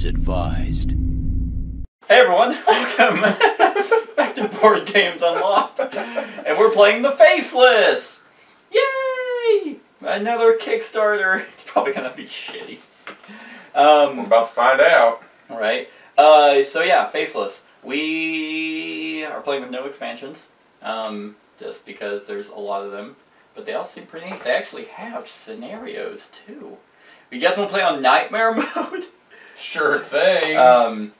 Viewers advised. Hey everyone, welcome back to Board Games Unlocked, and we're playing the Faceless! Yay! Another Kickstarter. It's probably gonna be shitty. We're about to find out. Right. So yeah, Faceless. We are playing with no expansions, just because there's a lot of them, but they all seem pretty neat. They actually have scenarios too. You guys want to play on Nightmare mode? Sure thing.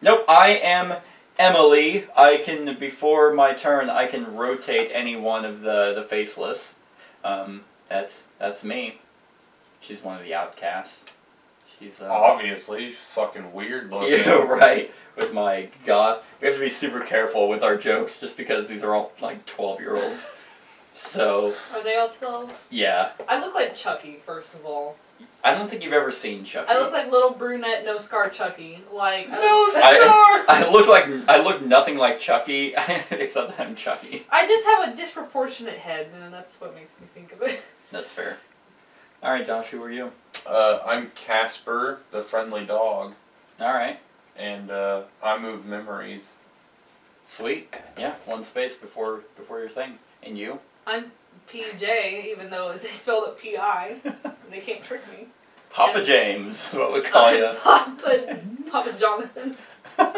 Nope, I am Emily. I can, before my turn, I can rotate any one of the Faceless. That's me. She's one of the outcasts. She's obviously fucking weird looking. Yeah, right. With my goth. We have to be super careful with our jokes just because these are all like 12-year-olds. So. Are they all 12? Yeah. I look like Chucky, first of all. I don't think you've ever seen Chucky. I look like little brunette, no scar Chucky. Like no scar. I look nothing like Chucky, except that I'm Chucky. I just have a disproportionate head, and that's what makes me think of it. That's fair. All right, Josh, who are you? I'm Casper, the friendly dog. All right. And I move memories. Sweet. Yeah, one space before your thing. And you? I'm PJ, even though they spelled it P-I. They can't trick me. Papa and James, what we call you. Papa Jonathan. And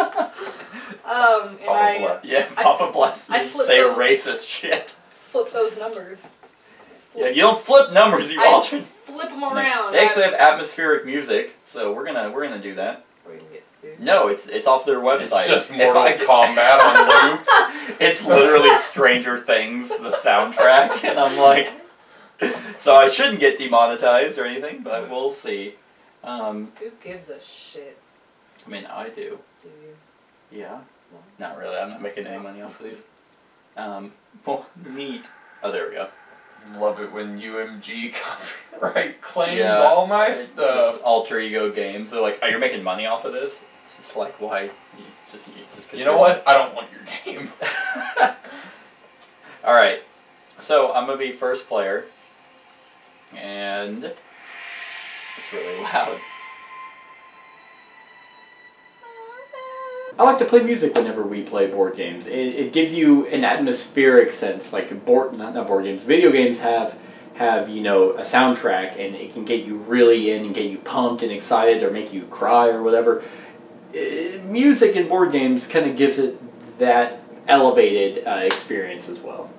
Papa bless me. Say those, racist shit. Flip those numbers. Yeah, you don't flip numbers. You alternate. Flip them around. They actually have atmospheric music, so we're gonna do that. We're gonna get sued. No, it's off their website. It's just Mortal Kombat on loop. It's literally Stranger Things, the soundtrack, and I'm like, so I shouldn't get demonetized or anything, but we'll see. Who gives a shit? I mean, I do. Do you? Yeah. Not really. I'm not making any money off of these. Well, neat. Oh, there we go. Love it when UMG copyright claims all my stuff. Just alter ego games. They're like, oh, you're making money off of this? It's just like, why? You know what? I don't want your game. Alright. So, I'm going to be first player. And it's really loud. I like to play music whenever we play board games. It gives you an atmospheric sense, like not board games. Video games have you know, a soundtrack, and it can get you really in and get you pumped and excited or make you cry or whatever. Music in board games kind of gives it that elevated experience as well.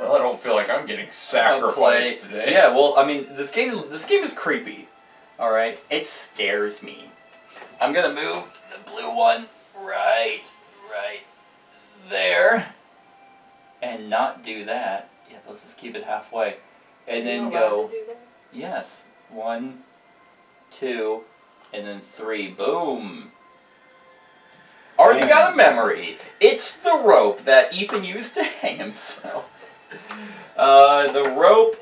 Well, I don't feel like I'm getting sacrificed today. Yeah, well, I mean, this game is creepy. All right, it scares me. I'm gonna move the blue one right there, and not do that. Yeah, let's just keep it halfway, and then go. Yes, 1, 2, and then 3. Boom. Already got a memory. It's the rope that Ethan used to hang himself. The rope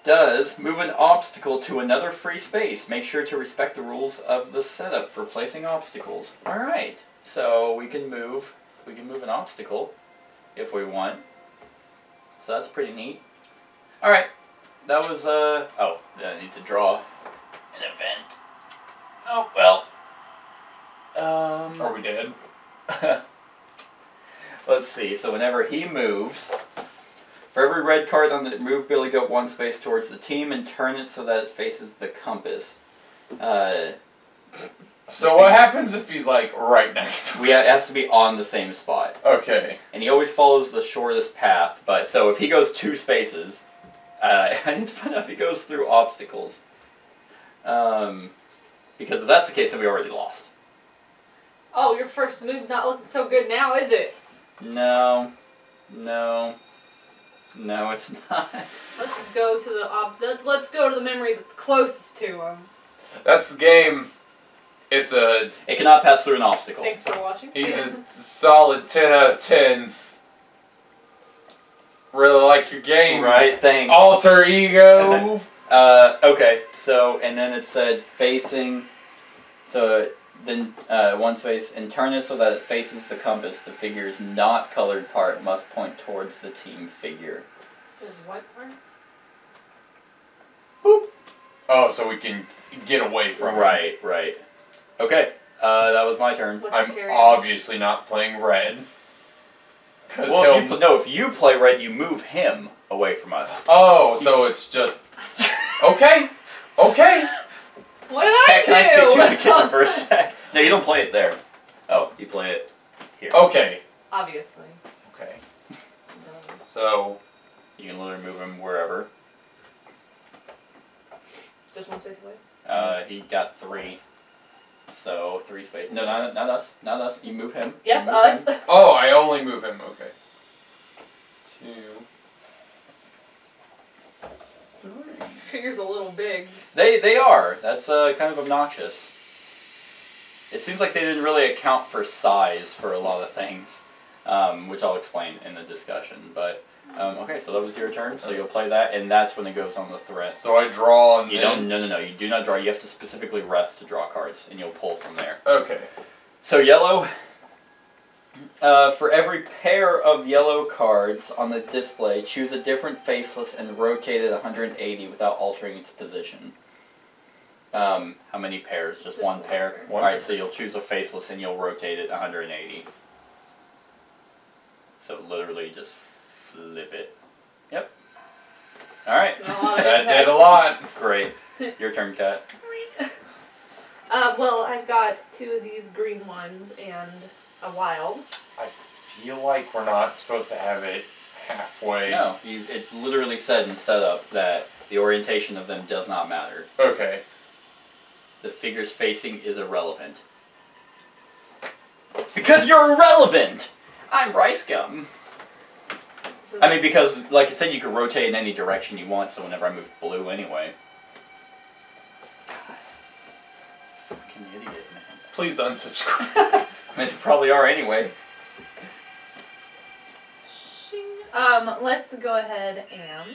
does move an obstacle to another free space. Make sure to respect the rules of the setup for placing obstacles. Alright, so we can move an obstacle if we want. So that's pretty neat. Alright, that was, oh, I need to draw an event. Oh, well. Are we dead? Let's see, so whenever he moves, for every red card on the move BillyGoat one space towards the team and turn it so that it faces the compass. So what happens if he's like right next to me? It has to be on the same spot. Okay. And he always follows the shortest path, but so if he goes 2 spaces, I need to find out if he goes through obstacles. Because if that's the case, then we already lost. Oh, your first move's not looking so good now, is it? No, it's not. Let's go to let's go to the memory that's closest to him. That's the game. It cannot pass through an obstacle. Thanks for watching. He's a solid 10 out of 10. Really like your game. Right, thanks. Alter ego. Okay, so, and then it said facing, so then one space, and turn it so that it faces the compass. The figure's not colored part must point towards the team figure. So what part? Boop. Oh, so we can get away from it. Right. Okay. That was my turn. What's I'm the obviously not playing red. Well, if you play red, you move him away from us. Oh, so it's just... Okay. Okay. What did I do? Can I speak to you in the kitchen for a sec? No, you don't play it there. Oh, you play it here. Okay. Obviously. Okay. So... You can literally move him wherever. Just one space away? He got 3. So 3 space. No, not us. Not us. You move him. Yes, move us. Him. Oh, I only move him. Okay. 2, 3. Figure's a little big. They are. That's kind of obnoxious. It seems like they didn't really account for size for a lot of things, which I'll explain in the discussion. But okay, so that was your turn. So you'll play that, and that's when it goes on the threat. So I draw and you don't. No. You do not draw. You have to specifically rest to draw cards, and you'll pull from there. Okay. So yellow. For every pair of yellow cards on the display, choose a different faceless and rotate it 180 without altering its position. How many pairs? Just one pair? Alright, so you'll choose a faceless and you'll rotate it 180. So literally just flip it. Yep. Alright. That did a lot. Great. Your turn, Kat. Well, I've got 2 of these green ones and a wild. I feel like we're not supposed to have it halfway. No, it's literally said in setup that the orientation of them does not matter. Okay. The figure's facing is irrelevant. Because you're irrelevant! I'm Rice Gum. I mean, because, like I said, you can rotate in any direction you want, so whenever I move blue anyway. God. Fucking idiot, man. Please unsubscribe. I mean, you probably are anyway. Let's go ahead and...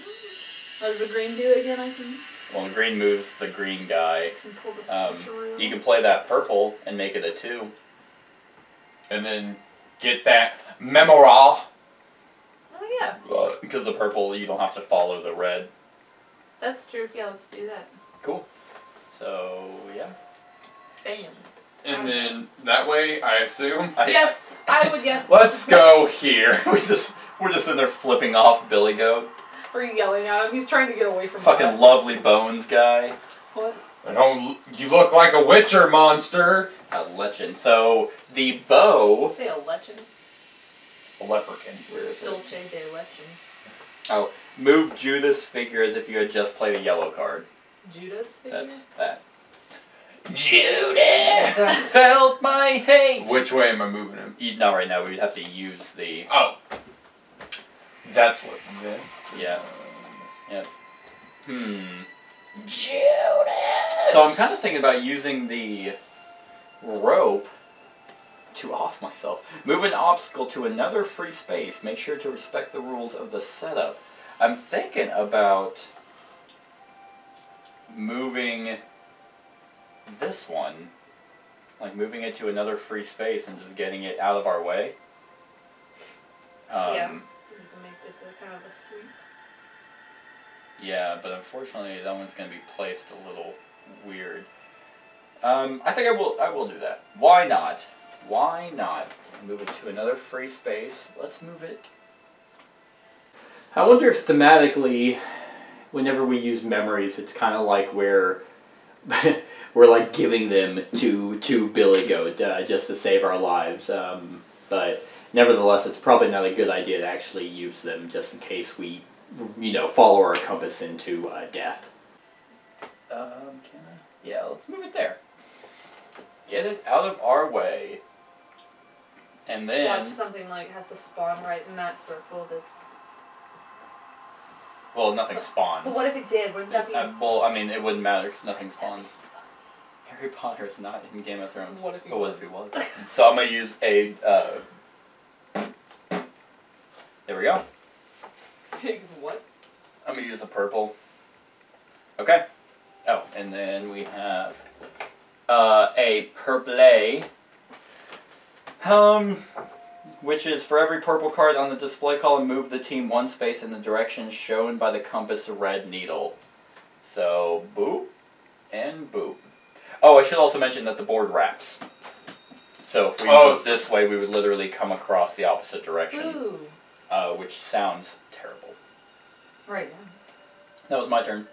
What does the green do again, I think? Well, the green moves the green guy. Can pull the switch around. You can play that purple and make it a 2. And then get that Memora. Oh, yeah. Because the purple, you don't have to follow the red. That's true. Yeah, let's do that. Cool. So, yeah. Bam. And then that way, I assume. Yes, I would guess. Let's go here. We're just in there flipping off BillyGoat. We're yelling at him. He's trying to get away from us. Fucking lovely bones guy. What? You look like a witcher monster. A legend. So the bow. Say a legend. A leprechaun. Where is it? Dolce de legend. Oh, move Judas figure as if you had just played a yellow card. Judas figure? That's that. Judas felt my hate. Which way am I moving him? Not right now. We'd have to use the. Oh. That's what this. Yeah. Yep. Judas. So I'm kind of thinking about using the rope to off myself. Move an obstacle to another free space. Make sure to respect the rules of the setup. I'm thinking about moving this one, like moving it to another free space and just getting it out of our way. Yeah. You can make just a kind of a sweep. Yeah, but unfortunately that one's going to be placed a little weird. I think I will do that. Why not? Why not? Move it to another free space. Let's move it. I wonder if thematically, whenever we use memories, it's kind of like we're like giving them to BillyGoat just to save our lives. But nevertheless, it's probably not a good idea to actually use them just in case we, follow our compass into death. Can I? Yeah, let's move it there. Get it out of our way. And then... Watch something like has to spawn right in that circle that's... Well, nothing spawns. But what if it did? Wouldn't that be... well, I mean, it wouldn't matter because nothing spawns. Harry Potter is not in Game of Thrones. What if he but was? What if he was? So I'm going to use a... There we go. Use what? I'm going to use a purple. Okay. Oh, and then we have a purple. Which is for every purple card on the display column, move the team one space in the direction shown by the compass red needle. So, boop and boop. Oh, I should also mention that the board wraps. So if we move this way, we would literally come across the opposite direction. Ooh. Which sounds terrible. Right now. That was my turn.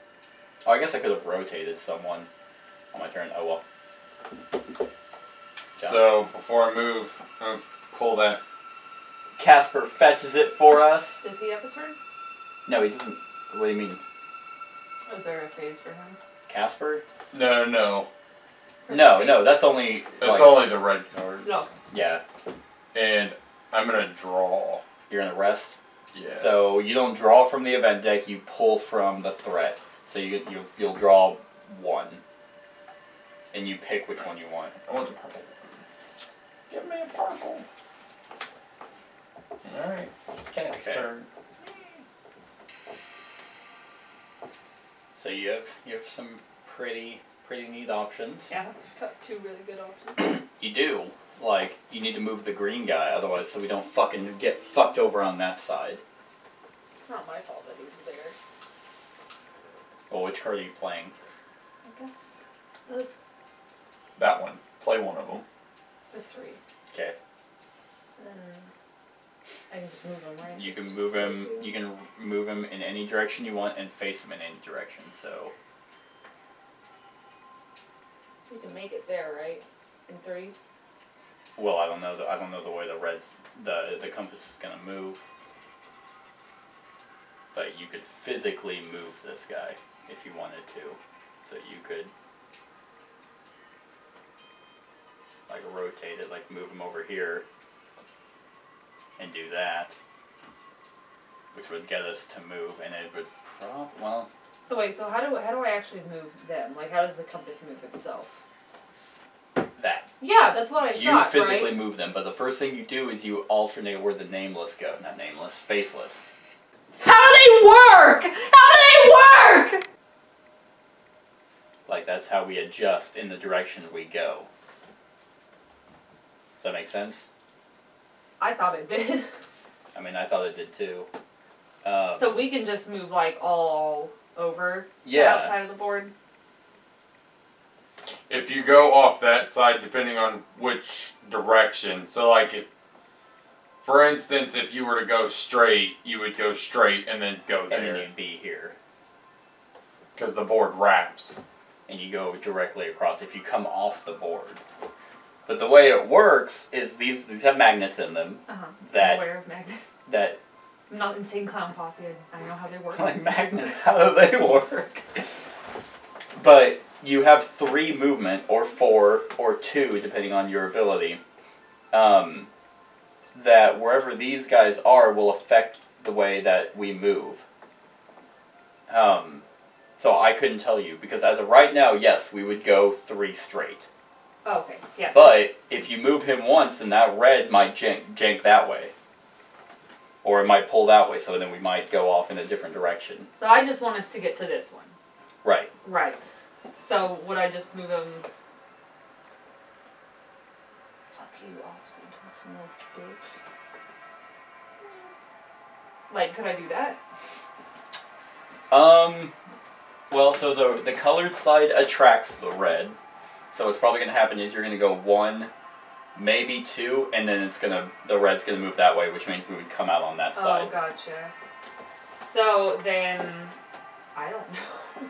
Oh, I guess I could have rotated someone on my turn. Oh well. So, before I move, I'm pull that. Casper fetches it for us. Does he have a turn? No, he doesn't. What do you mean? Is there a phase for him? Casper? No. No, that's only... That's only the red card. No. Yeah. And I'm going to draw. You're going to rest? Yes. So you don't draw from the event deck, you pull from the threat. So you'll draw one. And you pick which one you want. I want the purple. Give me a purple. Alright, it's Cat's turn. So you have some pretty neat options. Yeah, I've got 2 really good options. You do. Like, you need to move the green guy, otherwise so we don't fucking get fucked over on that side. It's not my fault that he's there. Well, which card are you playing? I guess That one. Play one of them. the 3. Okay. Then I can just move him, right? You can move him. You can move him in any direction you want and face him in any direction. So. You can make it there, right? In 3. Well, I don't know the way the compass is gonna move. But you could physically move this guy if you wanted to. So you could like rotate it, like move him over here and do that, which would get us to move, and it would well. So wait, so how do I actually move them? Like, how does the compass move itself? That. Yeah, that's what I thought, You physically right? move them, but the first thing you do is you alternate where the Nameless go. Not Nameless, Faceless. How do they work? How do they work? Like, that's how we adjust in the direction we go. Does that make sense? I thought it did. I mean, I thought it did too. So we can just move, like, all over the Yeah. outside of the board? If you go off that side, depending on which direction. So, like, if, for instance, if you were to go straight, you would go straight and then go there. And then you'd be here. Because the board wraps. And you go directly across if you come off the board. But the way it works is these have magnets in them. Uh-huh. That I'm aware of magnets. that I'm not insane clown posse. I know how they work. like magnets, how do they work? But you have 3 movement, or 4, or 2, depending on your ability. That wherever these guys are will affect the way that we move. So I couldn't tell you, because as of right now, yes, we would go 3 straight. Oh, okay, yeah. But if you move him once, then that red might jank that way. Or it might pull that way, so then we might go off in a different direction. So I just want us to get to this one. Right. Right. So would I just move him? Fuck you, Austin, you little bitch. Like, could I do that? Well, so the colored side attracts the red. So what's probably going to happen is you're going to go 1, maybe 2, and then the red's going to move that way, which means we would come out on that side. Oh, gotcha. So then, I don't know.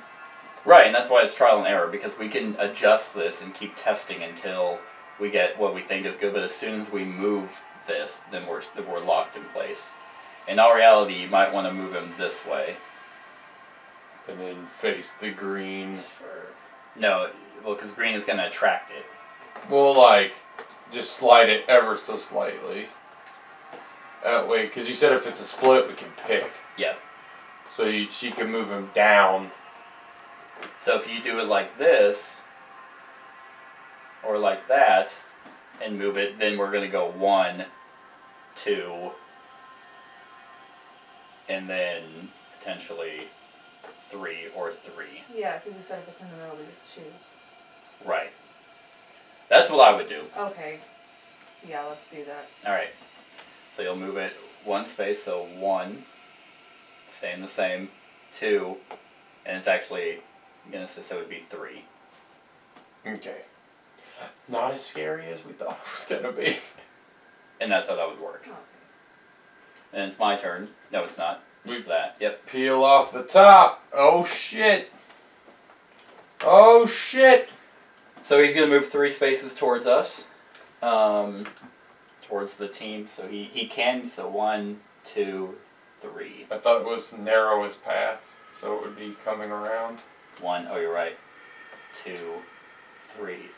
Right, and that's why it's trial and error, because we can adjust this and keep testing until we get what we think is good, but as soon as we move this, then we're locked in place. In all reality, you might want to move him this way. And then face the green. Sure. No, well, because green is going to attract it. Well, like, just slide it ever so slightly. That way, because you said if it's a split, we can pick. Yep. So she can move him down. So if you do it like this, or like that, and move it, then we're going to go 1, 2, and then potentially 3 or 3. Yeah, because you said if it's in the middle, we could choose. Right. That's what I would do. Okay. Yeah, let's do that. Alright. So you'll move it 1 space, so 1, staying the same, 2, and it's actually, so it would be 3. Okay. Not as scary as we thought it was gonna be. And that's how that would work. Oh. And it's my turn. No, it's not. It's that. Yep. Peel off the top. Oh shit. Oh shit. So he's gonna move 3 spaces towards us. Towards the team. So he can. So 1, 2, 3. I thought it was narrow his path, so it would be coming around. 1. Oh, you're right. 2, 3.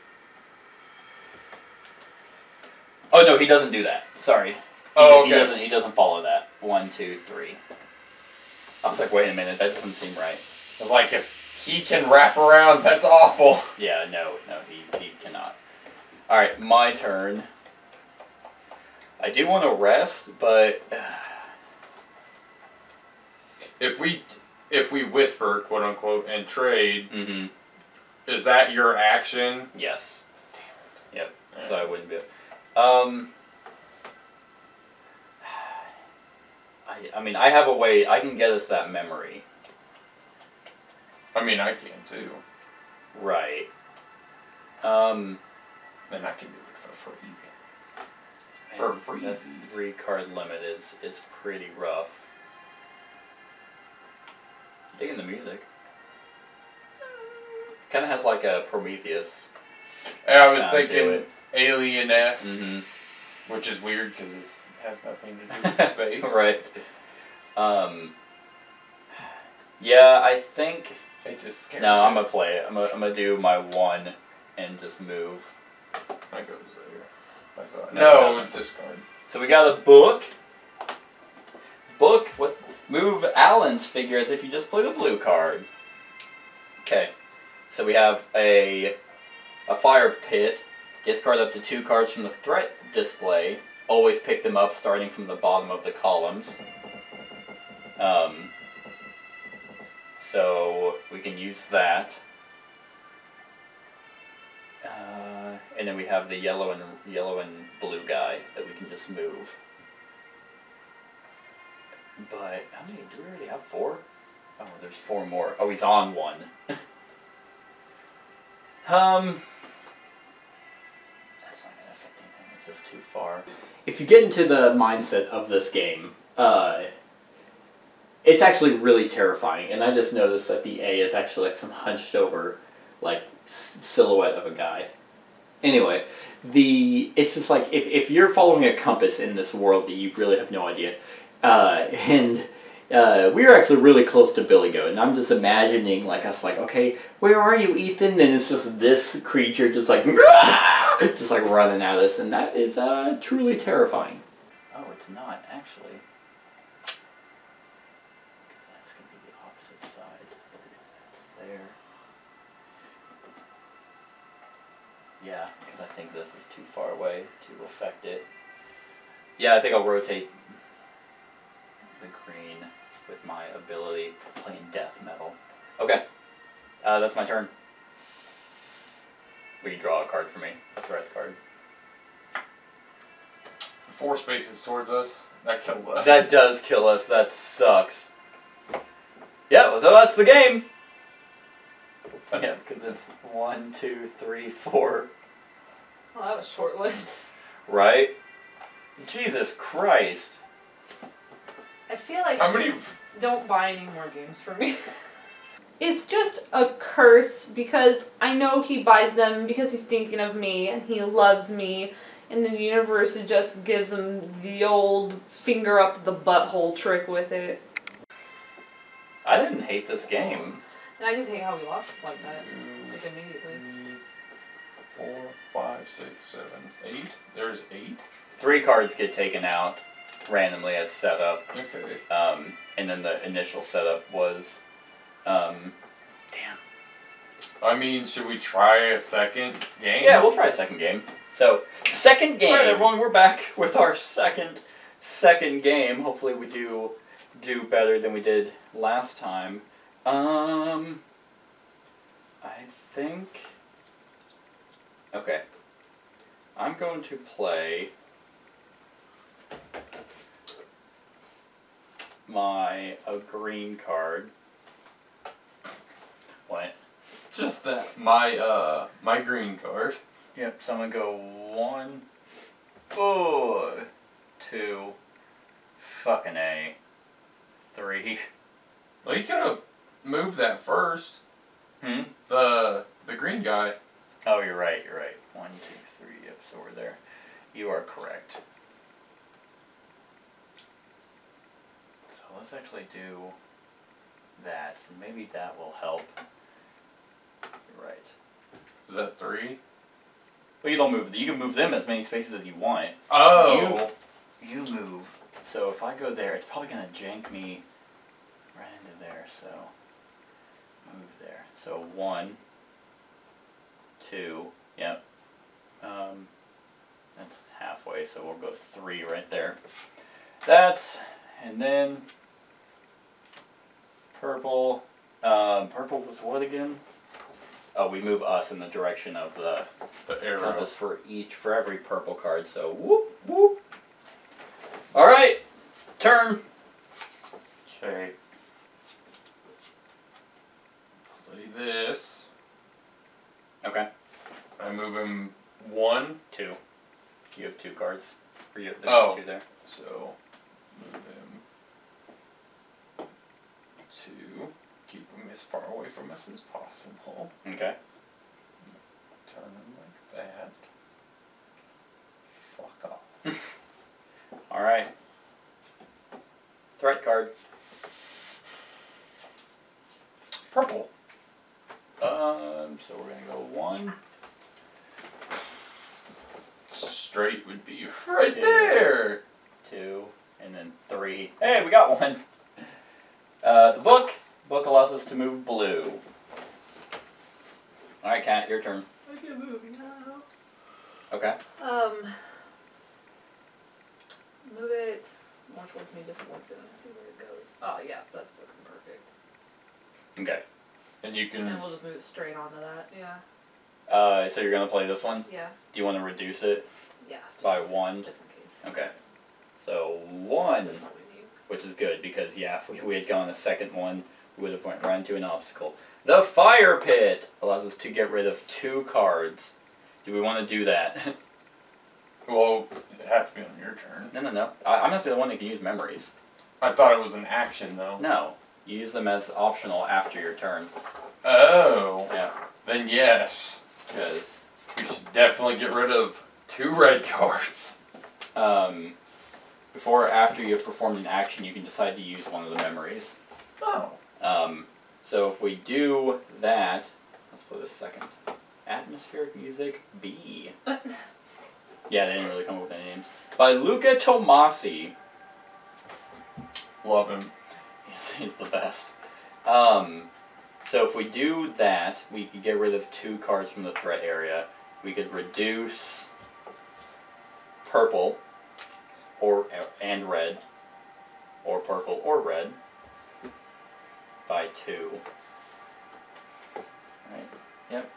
Oh no, he doesn't do that. Sorry. Okay. He doesn't follow that. 1, 2, 3. I was like, wait a minute, that doesn't seem right. It's like if he can wrap around, that's awful. Yeah, no, he cannot. All right, my turn. I do want to rest, but If we whisper, quote unquote, and trade, mm-hmm. is that your action? Yes. Yep. So I wouldn't be. I mean, I have a way. I can get us that memory. I mean, I can too. Right. Then I can do it for free. For free. That 3-card limit is pretty rough. Digging the music. Kind of has like a Prometheus. Yeah, I was sound to thinking it. Alien-esque, Mm-hmm. which is weird because this has nothing to do with space. Right. Yeah, I think. It's just scary. No, I'm gonna play it. I'm gonna do my 1 and just move. That goes there. I thought. No, No, discard. So we got a book. Book. What? Move Alan's figure as if you just played a blue card. Okay. So we have a fire pit. Discard up to 2 cards from the threat display. Always pick them up starting from the bottom of the columns. So we can use that. And then we have the yellow and blue guy that we can just move. But how many do we already have? 4? Oh, there's 4 more. Oh, he's on 1. That's not gonna affect anything. It's just too far. If you get into the mindset of this game, it's actually really terrifying. And I just noticed that the A is actually like some hunched over, like silhouette of a guy. Anyway, it's just like if you're following a compass in this world that you really have no idea, we were actually really close to BillyGoat, and I'm just imagining like us like, okay, where are you, Ethan? Then it's just this creature just like running at us, and that is truly terrifying. Oh, it's not actually. Because that's gonna be the opposite side. That's there. Yeah, because I think this is too far away to affect it. Yeah, I think I'll rotate the green with my ability playing death metal. Okay, that's my turn. Will you draw a card for me? A threat card. 4 spaces towards us. That kills us. That does kill us. That sucks. Yeah, so that's the game. Yeah, because it's 1, 2, 3, 4. Well, that was short-lived. Right? Jesus Christ. I feel like How many? don't buy any more games for me. It's just a curse because I know he buys them because he's thinking of me and he loves me, and the universe just gives him the old finger up the butthole trick with it. I didn't hate this game. I just hate how we lost like that, like immediately. 4, 5, 6, 7, 8. There's 8. 3 cards get taken out randomly at setup. Okay. And then the initial setup was, damn. I mean, should we try a second game? Yeah, we'll try a second game. So, second game. All right, everyone, we're back with our second game. Hopefully, we do better than we did last time. I think. Okay. I'm going to play a green card. What? Just that. My green card. Yep, so I'm going to go 1, 2, fucking A, 3. Well, you could have moved that first. Hmm? The green guy. Oh, you're right. 1, 2, 3, yep, so we're there. You are correct. So let's actually do that. Maybe that will help. You're right. Is that 3? Well, you don't move. You can move them as many spaces as you want. Oh! You move. So if I go there, it's probably going to jank me right into there, so move there. So 1, 2, yep. That's halfway, so we'll go 3 right there. And then purple. Purple was what again? Oh, we move us in the direction of the arrow. compass for every purple card. So whoop whoop. All right, turn. Okay. Play this. Okay. I move him 1. 2. You have 2 cards. Or you have 2 there. So move him 2. Keep him as far away from us as possible. Okay. Turn him like that. Fuck off. All right. Threat card. Purple. So we're gonna go 1. Straight would be right 2, there. 2, and then 3. Hey, we got 1. The book. Book allows us to move blue. All right, Kat, your turn. I can move now. Okay. Move it more towards me just once and see where it goes. Oh yeah, that's fucking perfect. Okay. And you can. And we'll just move it straight onto that. Yeah. So you're gonna play this one? Yeah. Do you want to reduce it Yeah. by 1? Just in case. Okay. So 1, That's all we need. which is good because if we had gone a second one, we would have went right into an obstacle. The fire pit allows us to get rid of 2 cards. Do we want to do that? Well, it has to be on your turn. No. I'm not the one that can use memories. I thought it was an action though. No. You use them as optional after your turn. Oh. Yeah. Then yes. Because We should definitely get rid of 2 red cards. before or after you have performed an action, you can decide to use one of the memories. Oh. So if we do that, let's play this second. Atmospheric music B. Yeah, they didn't really come up with any names. By Luca Tomasi. Love him. He's the best. So if we do that, we could get rid of 2 cards from the threat area. We could reduce purple and red, or purple or red, by 2. Right. Yep.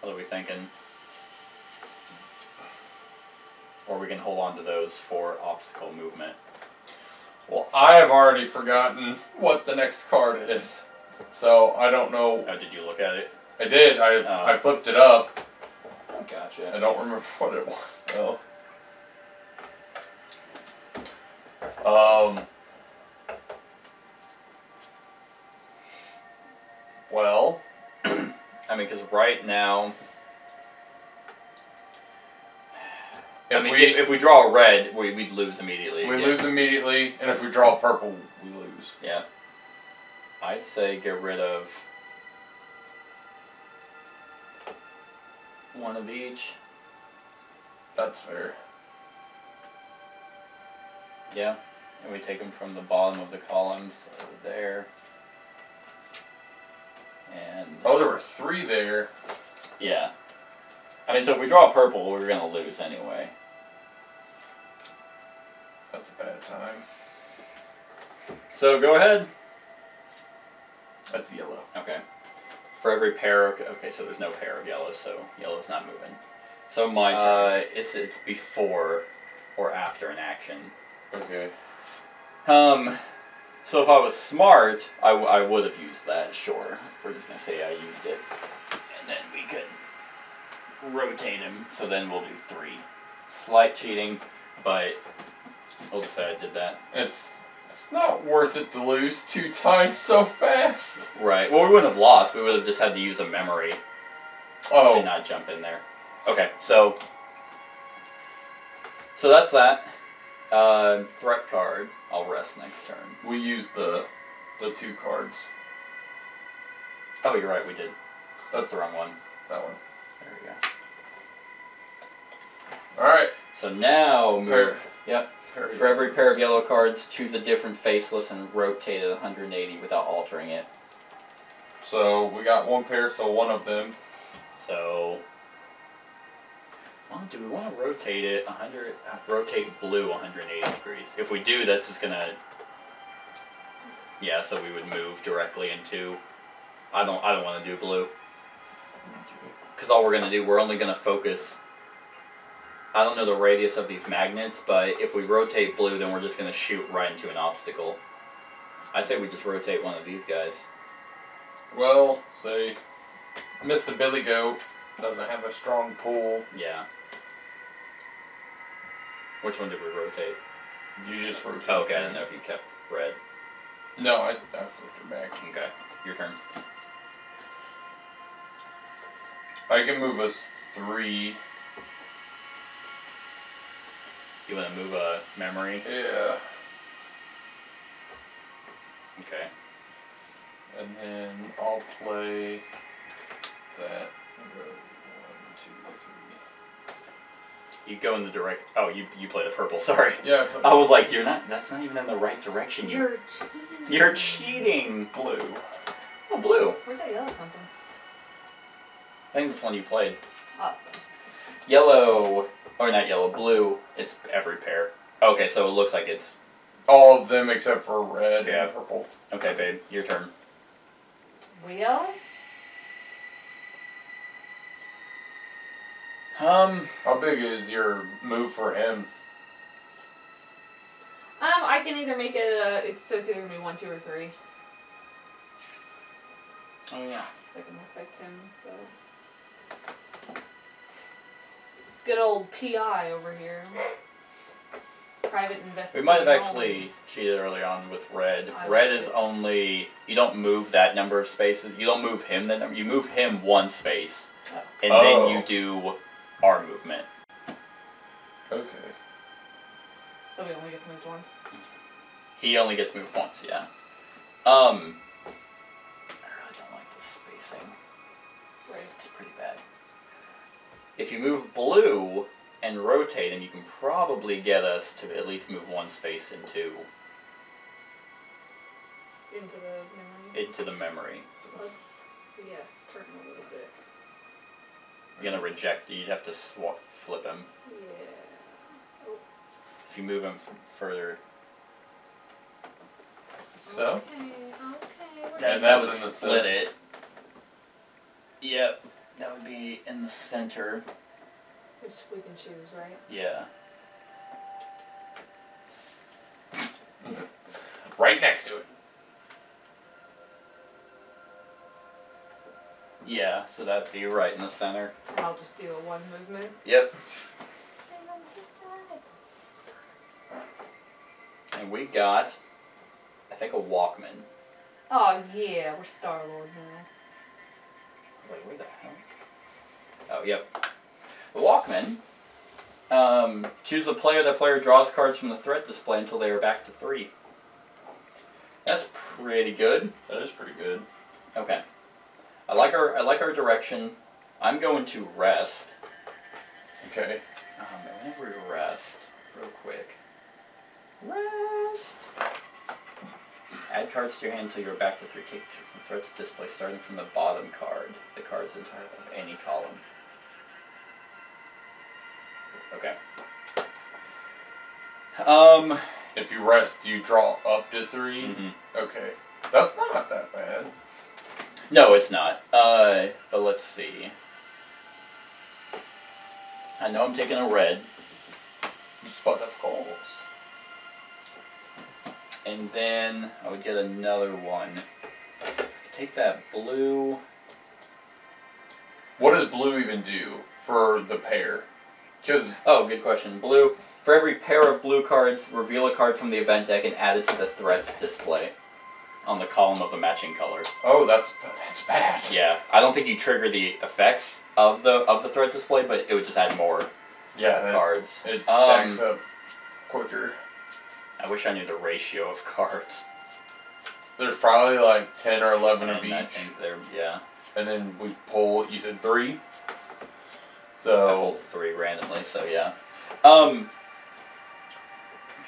What are we thinking? Or we can hold on to those for obstacle movement. Well, I have already forgotten what the next card is. So I don't know. Oh, did you look at it? I did. I flipped it up. Gotcha. I don't remember what it was though. Well, I mean, because right now, if we draw a red, we'd lose immediately. We lose immediately, and if we draw purple, we lose. Yeah. I'd say get rid of 1 of each. That's fair. Yeah. And we take them from the bottom of the columns over there. And Oh, there were 3 there. yeah. I mean, so if we draw purple, we're going to lose anyway. That's a bad time. So go ahead. That's yellow. Okay. For every pair of... Okay, so there's no pair of yellows, so yellow's not moving. So my turn. It's before or after an action. Okay. So if I was smart, I would have used that, sure. We're just going to say I used it. then we could rotate him. So then we'll do 3. Slight cheating, but we'll just say I did that. It's not worth it to lose 2 times so fast. Right. Well, we wouldn't have lost. We would have just had to use a memory to not jump in there. Okay, so that's that. Threat card. I'll rest next turn. We used the 2 cards. Oh, you're right. We did. That's the wrong one. That one. There we go. All right. So now move. Yep. For every pair of yellow cards, choose a different faceless and rotate it 180 without altering it. So we got 1 pair, so 1 of them. So, well, do we want to rotate it 100? Rotate blue 180 degrees. If we do, that's just gonna. Yeah, so we would move directly into. I don't want to do blue. Because all we're gonna do, we're only gonna focus. I don't know the radius of these magnets, but if we rotate blue, then we're just going to shoot right into an obstacle. I say we just rotate one of these guys. Well, say, Mr. BillyGoat doesn't have a strong pull. Yeah. Which one did we rotate? You just rotate. Oh, okay, I didn't know if you kept red. No, I flipped it back. Okay, your turn. I can move us 3. You want to move a memory? Yeah. Okay. And then I'll play that. I'll go 1, 2, 3. You go in the direct. Oh, you play the purple. Sorry. Yeah. I was like, you're not. That's not even in the right direction. You're cheating. You're cheating. Blue. Oh, blue. Where'd that yellow come from? I think this one you played. Oh. Yellow. Or not yellow, blue, it's every pair. Okay, so it looks like it's... All of them except for red and purple. Okay, babe, your turn. Wheel? How big is your move for him? I can either make it so it's either going to be 1, 2, or 3. Oh, yeah. So I can affect him, so... Good old PI over here. Private investigator. We might have actually cheated early on with red. Red is only... You don't move that number of spaces. You don't move him that number. You move him 1 space. Oh. And then you do our movement. Okay. So we only get to move once? He only gets moved once, yeah. I really don't like the spacing. Right. It's pretty bad. If you move blue and rotate him, you can probably get us to at least move 1 space into the memory. So let's, turn a little bit. You're gonna reject. You'd have to flip him. Yeah. Oh. If you move him further. So. Okay. That would split it. Yep. That would be in the center. Which we can choose, right? Yeah. Right next to it. Yeah, so that'd be right in the center. And I'll just do a 1 movement. Yep. And we got, I think, a Walkman. Oh yeah, we're Star-Lord now. Wait, where the hell? Oh, yep. The Walkman. Choose a player. The player draws cards from the threat display until they are back to 3. That's pretty good. That is pretty good. Okay. I like our direction. I'm going to rest. Okay. Whenever we rest, real quick. Rest. Add cards to your hand until you're back to 3. Take from threats display starting from the bottom card. The card's entirely of any column. Okay. If you rest, do you draw up to 3? Mm-hmm. Okay. That's not that bad. No, it's not. But let's see. I know I'm taking a red. But of course. And then I would get another one. I could take that blue. What does blue even do for the pair? Because good question. Blue. For every pair of blue cards, reveal a card from the event deck and add it to the threats display on the column of the matching color. Oh, that's bad. Yeah, I don't think you trigger the effects of the threat display, but it would just add more cards. It stacks up quicker. I wish I knew the ratio of cards. There's probably like 10 or 11 of each. I think yeah. And then we pull, you said 3? I So pulled 3 randomly, so yeah.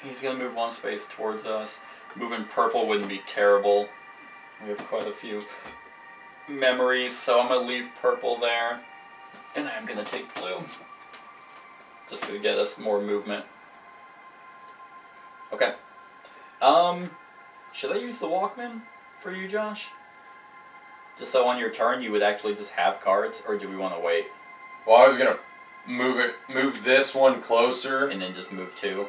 He's gonna move 1 space towards us. Moving purple wouldn't be terrible. We have quite a few memories, so I'm gonna leave purple there. And I'm gonna take blue. Just to get us more movement. Okay. Should I use the Walkman for you, Josh? Just so on your turn you would actually just have cards, or do we want to wait? well, I was gonna move this one closer, And then just move 2?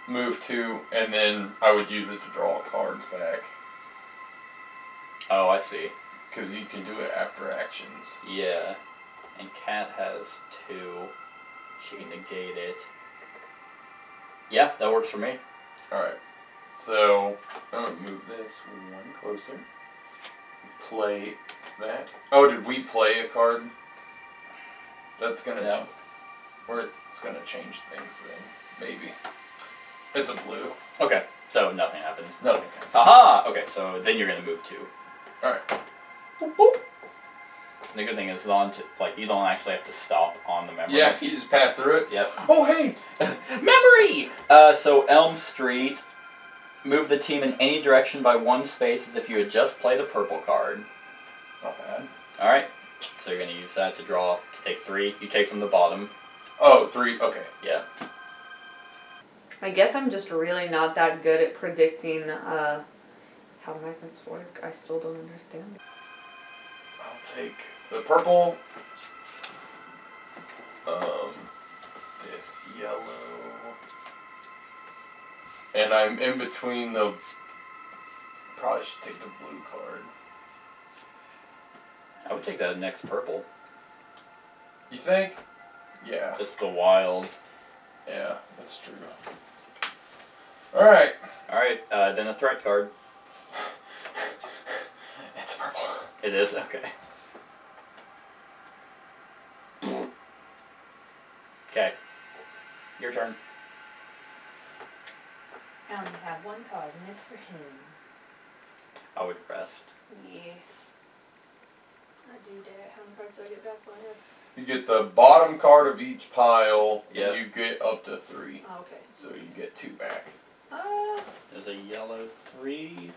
move 2, and then I would use it to draw cards back. Oh, I see. Because you can do it after actions. Yeah. And Cat has 2. She can negate it. Yeah, that works for me. Alright. So, I'm going to move this 1 closer. Play that. Oh, did we play a card? That's going to... No. Or it's going to change things then. Maybe. It's a blue. Okay, so nothing happens. Nothing. Haha! Okay, so then you're going to move 2. Alright. Boop, boop. The good thing is, you don't actually have to stop on the memory. Yeah, you just pass through it. Yep. Oh, hey! Memory! So Elm Street, move the team in any direction by 1 space as if you had just played a purple card. Not bad. Alright, so you're going to use that to draw, to take 3. You take from the bottom. Oh, 3, okay. Yeah. I guess I'm just really not that good at predicting how magnets work. I still don't understand. I'll take the purple. This yellow. And I'm in between the... Probably should take the blue card. I would take that next purple. You think? Yeah. Just the wild. Yeah, that's true. Alright. Alright, then a threat card. It's purple. It is? Okay. Okay. Your turn. I only have 1 card, and it's for him. I would rest. Yeah. I do that. How many cards do I get back when I rest? You get the bottom card of each pile, Yep. and you get up to 3. Oh, okay. So you get 2 back. There's a yellow 3.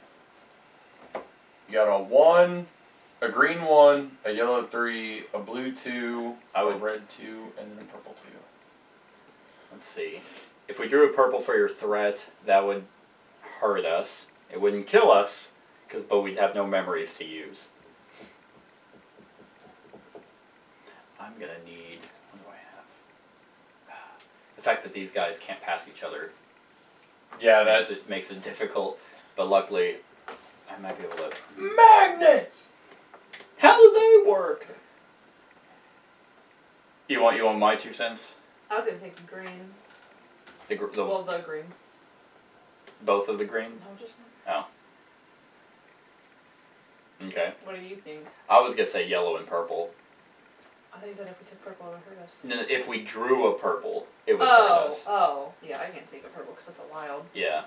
You got a 1, a green 1, a yellow 3, a blue 2, a red 2, and then a purple 2. Let's see. If we drew a purple for your threat, that would hurt us. It wouldn't kill us, but we'd have no memories to use. I'm gonna need... What do I have? The fact that these guys can't pass each other. Yeah, makes it difficult, but luckily I might be able to... Magnets! How do they work? You want my 2 cents? I was gonna take the green. The green. Both of the green? No, just one. Oh. Okay. What do you think? I was gonna say yellow and purple. I thought you said if we took purple, it would hurt us. No, if we drew a purple, it would hurt us. Oh, yeah, I can't take a purple because that's a wild. Yeah.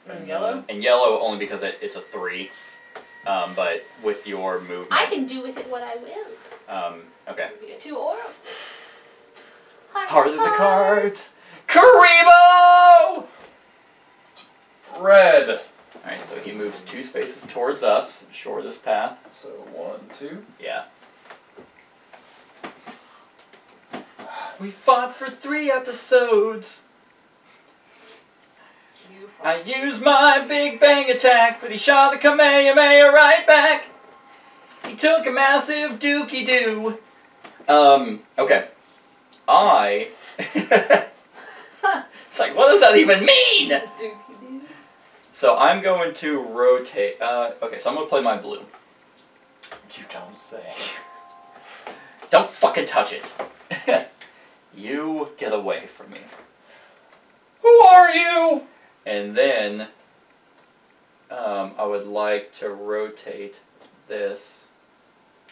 And yellow? And yellow only because it's a 3. But with your movement... I can do with it what I will. Okay. We get 2 or... Heart of the cards! Karibo! Red! Alright, so he moves 2 spaces towards us, shortest path. So 1, 2. Yeah. We fought for 3 episodes. I used my Big Bang attack, but he shot the Kamehameha right back. He took a massive dookie-doo. Okay. It's like, what does that even mean? Dookie-doo. So I'm going to rotate. Okay, so I'm going to play my blue. You don't say. fucking touch it. You get away from me. Who are you? And then I would like to rotate this.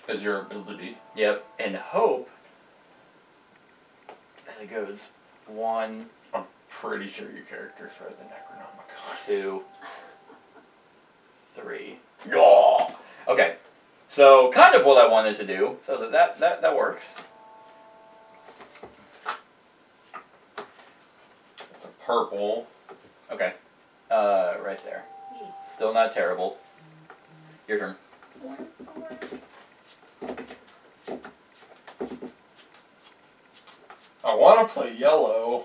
As your ability. Yep, and hope that it goes 1. I'm pretty sure your character's right, the Necronomicon. 2, 3. Yeah! Okay, so kind of what I wanted to do, so that works. It's a purple. Okay, right there. Still not terrible. Your turn. I want to play yellow,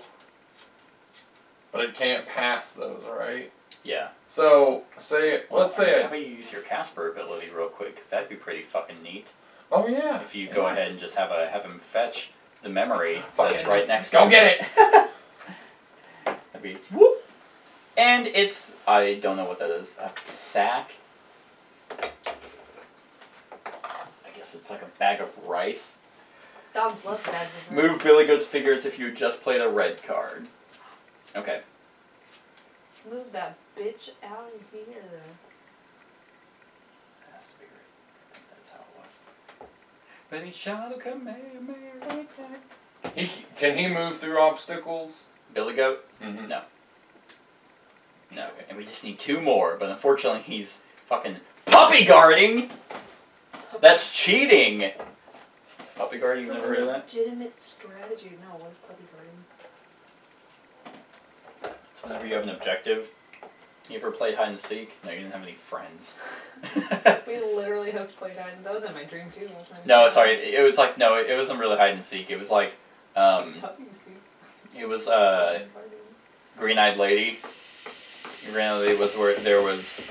but it can't pass those, right? Yeah. So, let's How say about you use your Casper ability real quick, because that'd be pretty fucking neat. Oh yeah. If you go ahead and just have him fetch the memory Fucking that's right next to go it. get it! That'd be whoop. And it's, I don't know what that is, a sack? I guess it's like a bag of rice. Dogs love bags of rice. Move BillyGoat's figures if you just played a red card. Okay. Move that bitch out of here. Has to be right. I think that's how it was. But he shall come right back. Can he move through obstacles? BillyGoat? Mm-hmm. No. No. And we just need 2 more, but unfortunately he's fucking puppy guarding! That's cheating! Puppy guarding, you've never heard of that? Legitimate strategy. No, what's puppy guarding? So whenever you have an objective, you ever played hide and seek? No, you didn't have any friends. We literally have played hide. That was in my dream too, wasn't it? No, sorry, it was like, no, it wasn't really hide and seek. It was like, Puppy seek. it was, Green-Eyed Lady. Green-Eyed Lady was where there was,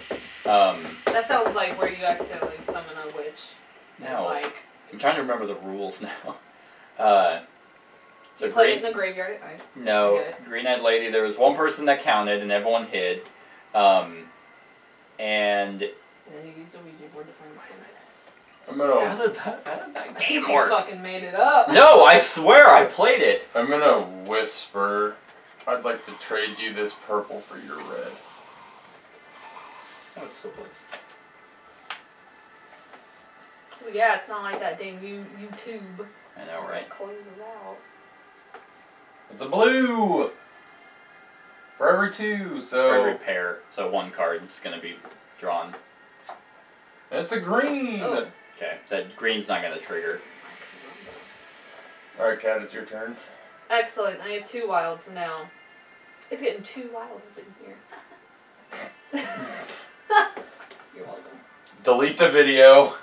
That sounds like where you accidentally summon a witch. No. Like, I'm trying to remember the rules now. So you play it in the graveyard at night. No, I get it. Green-Eyed Lady, there was one person that counted and everyone hid. And And then you used a Ouija board to find the place. I'm gonna how did that I think game you work? fucking made it up. No, I swear I played it. whisper. I'd like to trade you this purple for your red. Oh, it still plays. Well, yeah, it's not like that damn YouTube. I know, right? Closes out. It's a blue! For every 2, so... For every pair, so 1 card is going to be drawn. And it's a green! Oh. Okay, that green's not going to trigger. Alright, Kat, it's your turn. Excellent. I have 2 wilds now. It's getting too wild up in here. You're welcome. Delete the video.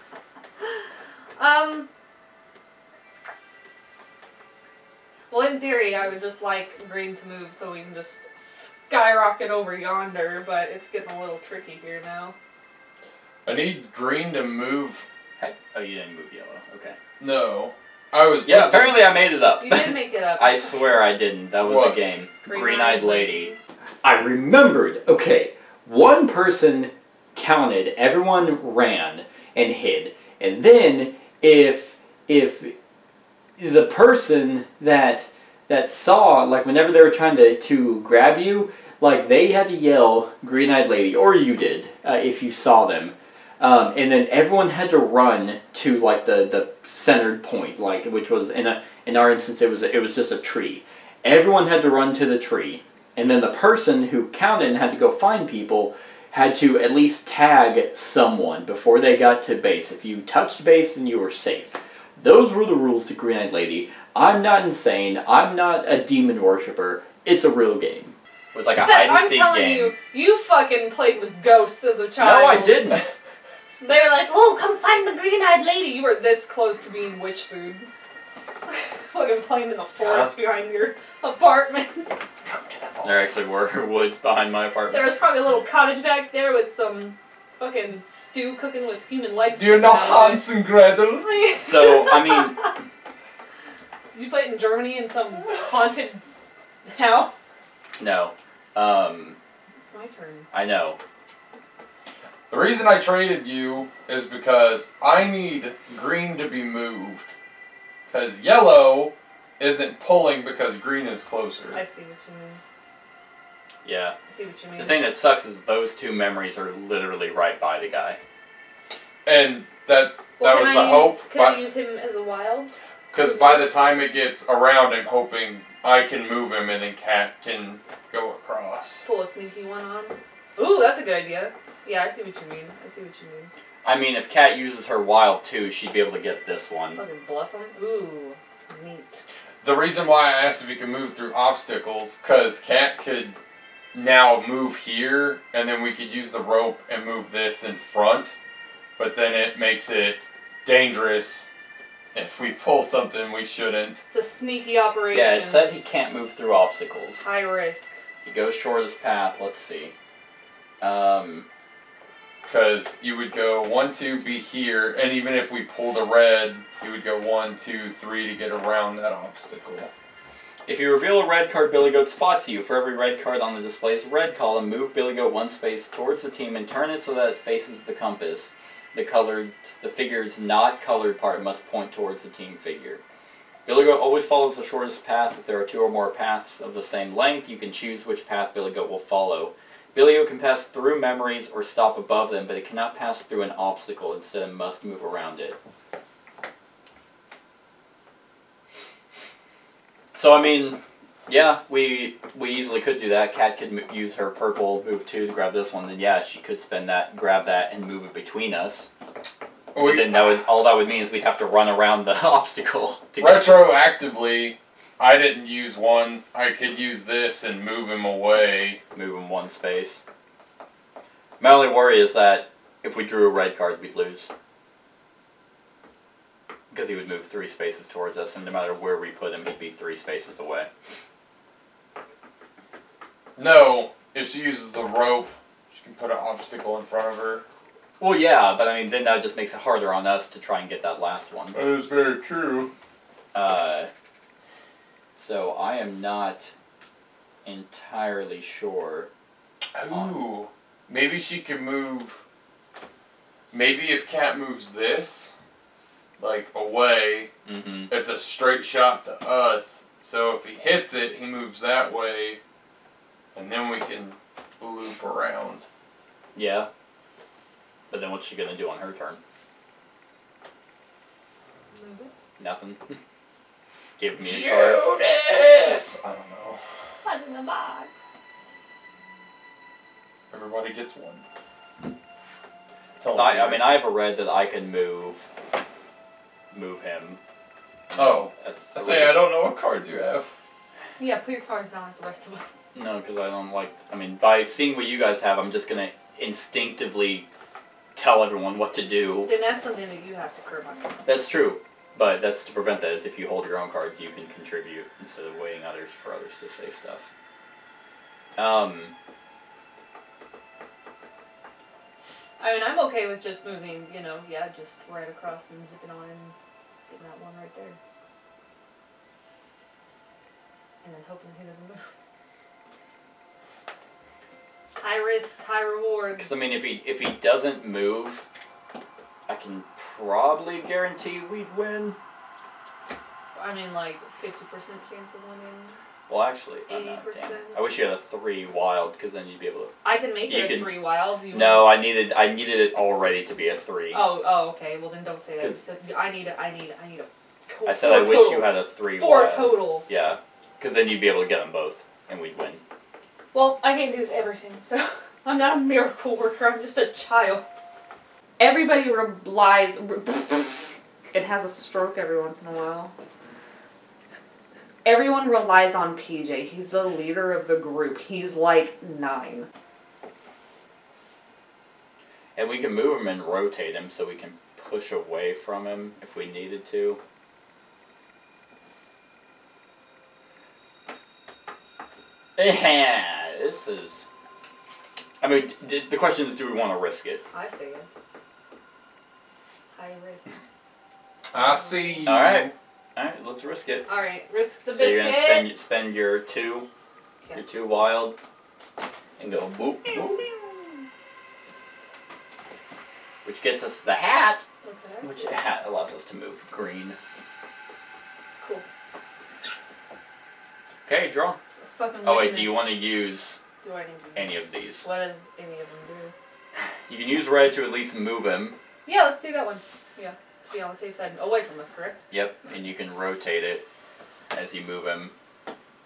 Well, in theory, I was just like green to move so we can just skyrocket over yonder, but it's getting a little tricky here now. I need green to move. Hey. Oh, you didn't move yellow. Okay. No. I was... Yeah, apparently I made it up. You did make it up. I swear I didn't. That was What? a game. Green-eyed Green-Eyed Lady. lady. I remembered. Okay, one person counted, everyone ran and hid, and then if the person that saw, like whenever they were trying to grab you, like they had to yell "Green-eyed lady," or you did if you saw them, and then everyone had to run to like the centered point, like which was in our instance it was just a tree. Everyone had to run to the tree. And then the person who counted and had to go find people had to at least tag someone before they got to base. If you touched base, then you were safe. Those were the rules to Green-Eyed Lady. I'm not insane. I'm not a demon worshiper. It's a real game. It was like a hide-and-seek game. I'm telling you fucking played with ghosts as a child. No, I didn't. They were like, oh, come find the green-eyed lady. You were this close to being witch food. Fucking playing in the forest behind your apartment. There actually were woods behind my apartment. There was probably a little cottage back there with some fucking stew cooking with human legs. Do you know Hans and Gretel? So, I mean... Did you play it in Germany in some haunted house? No. It's my turn. I know. The reason I traded you is because I need green to be moved. Because yellow isn't pulling because green is closer. I see what you mean. Yeah. I see what you mean. The thing that sucks is those two memories are literally right by the guy. And that was the hope. Can I use him as a wild? Because by the time it gets around, I'm hoping I can move him and then Cat can go across. Pull a sneaky one on. Ooh, that's a good idea. Yeah, I see what you mean. I see what you mean. I mean, if Cat uses her wild too, she'd be able to get this one. Fucking bluff him? Ooh, neat. The reason why I asked if he could move through obstacles, because Cat could now move here, and then we could use the rope and move this in front, but then it makes it dangerous if we pull something we shouldn't. It's a sneaky operation. Yeah, it said he can't move through obstacles. High risk. He goes shortest path, let's see. Because you would go 1, 2, be here, and even if we pulled a red, you would go 1, 2, 3 to get around that obstacle. If you reveal a red card, BillyGoat spots you. For every red card on the display's red column, move BillyGoat 1 space towards the team and turn it so that it faces the compass. The figure's not colored part must point towards the team figure. BillyGoat always follows the shortest path. If there are 2 or more paths of the same length, you can choose which path BillyGoat will follow. BillyGoat can pass through memories or stop above them, but it cannot pass through an obstacle. Instead, it must move around it. So, I mean, yeah, we easily could do that. Cat could use her purple move 2 to grab this one. Then, yeah, she could spend that, grab that, and move it between us. But then all that would mean is we'd have to run around the obstacle. Retroactively, I didn't use one. I could use this and move him away. Move him 1 space. My only worry is that if we drew a red card, we'd lose. Because he would move 3 spaces towards us, and no matter where we put him, he'd be 3 spaces away. No, if she uses the rope, she can put an obstacle in front of her. Well, yeah, but I mean, then that just makes it harder on us to try and get that last one. That is very true. So I am not entirely sure. Ooh, maybe she can move. Maybe if Cat moves this, like away, it's a straight shot to us. So if he hits it, he moves that way, and then we can loop around. Yeah. But then what's she gonna do on her turn? Move it. Nothing. Give me a card. Judas! I don't know. What's in the box? Everybody gets one. I mean, I have a red that I can move him. Oh. I say I don't know what cards you have. Yeah, put your cards down like the rest of us. No, because I don't like... I mean, by seeing what you guys have, I'm just gonna instinctively tell everyone what to do. Then that's something that you have to curb on. That's true. But that's to prevent that, is if you hold your own cards, you can contribute instead of waiting for others to say stuff. I mean, I'm okay with just moving, you know, yeah, just right across and zipping on and getting that one right there. And then hoping he doesn't move. High risk, high reward. Because, I mean, if he doesn't move, I can probably guarantee we'd win. I mean, like, 50% chance of winning. Well, actually, 80%. Damn. I wish you had a 3 wild, because then you'd be able to... I can make it a 3 wild. No, I needed it already to be a 3. Oh, okay. Well, then don't say that. So I need a I said I wish you had a 3 wild. 4 total. Yeah, because then you'd be able to get them both, and we'd win. Well, I can't do everything, so I'm not a miracle worker. I'm just a child. Everybody relies... It has a stroke every once in a while. Everyone relies on PJ. He's the leader of the group. He's like 9. And we can move him and rotate him so we can push away from him if we needed to. Yeah, this is... I mean, the question is, do we want to risk it? I say yes. High risk. I see you. Alright, let's risk it. Alright, risk the So biscuit. you're going to spend your 2, your 2 wild, and go boop, boop. Which gets us the hat, What's that? which the hat allows us to move green. Okay, draw. Let's fucking Oh win wait, do you this. want to use Do I need to any of these? What does any of them do? You can use red to at least move him. Yeah, let's do that one. Yeah, to be on the safe side. Away from us, correct? Yep, and you can rotate it as you move him.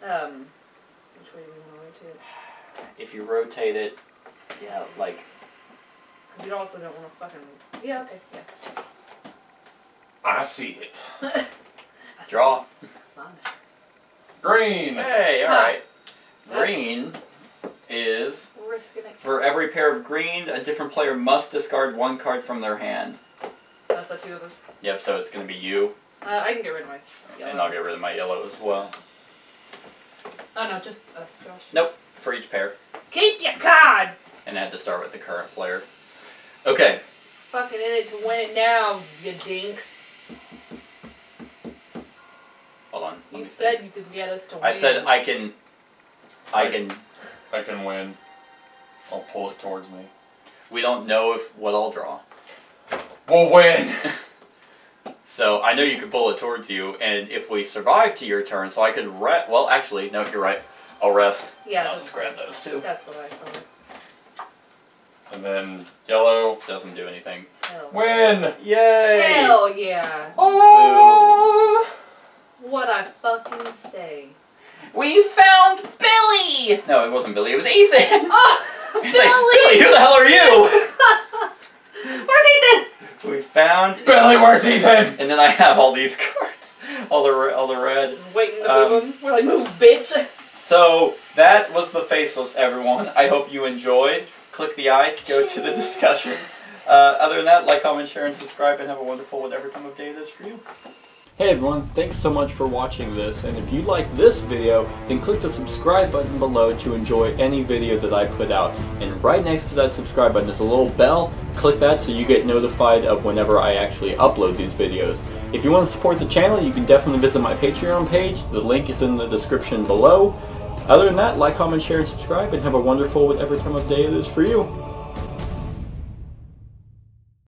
Which way do we want to rotate it? If you rotate it, yeah, like... Because we also don't want to fucking... Yeah, okay, yeah. I see it. Draw. Green. Hey, alright. Green is... Risking it. For every pair of green, a different player must discard one card from their hand. That's the two of us. Yep, so it's going to be you. I can get rid of my yellow. And I'll get rid of my yellow as well. Oh no, just us, Josh. Nope, for each pair. Keep your card! And I had to start with the current player. Okay. Fucking in it to win it now, you dinks. Hold on. You said you could get us to win. I said I can win. I'll pull it towards me. We don't know what I'll draw. We'll win! So I know you could pull it towards you, and if we survive to your turn, so I could rest. Well, actually, no, you're right. I'll rest. Yeah. I'll just grab those two. That's what I thought. And then yellow Doesn't do anything. Hell. win! Yay! Hell yeah. Oh! What I fucking say. We found Billy! No, it wasn't Billy. It was Ethan. Oh, He's like, Billy, who the hell are you? Where's Ethan? We found Billy, where's Ethan? And then I have all these cards, all the red. Just waiting to move him. We're like, move, bitch. So that was the Faceless, everyone. I hope you enjoyed. Click the I to go to the discussion. Other than that, like, comment, share, and subscribe, and have a wonderful whatever time of day it is for you. Hey everyone, thanks so much for watching this, and if you like this video, then click the subscribe button below to enjoy any video that I put out. And right next to that subscribe button is a little bell. Click that so you get notified of whenever I actually upload these videos. If you want to support the channel, you can definitely visit my Patreon page. The link is in the description below. Other than that, like, comment, share, and subscribe, and have a wonderful whatever time of day it is for you.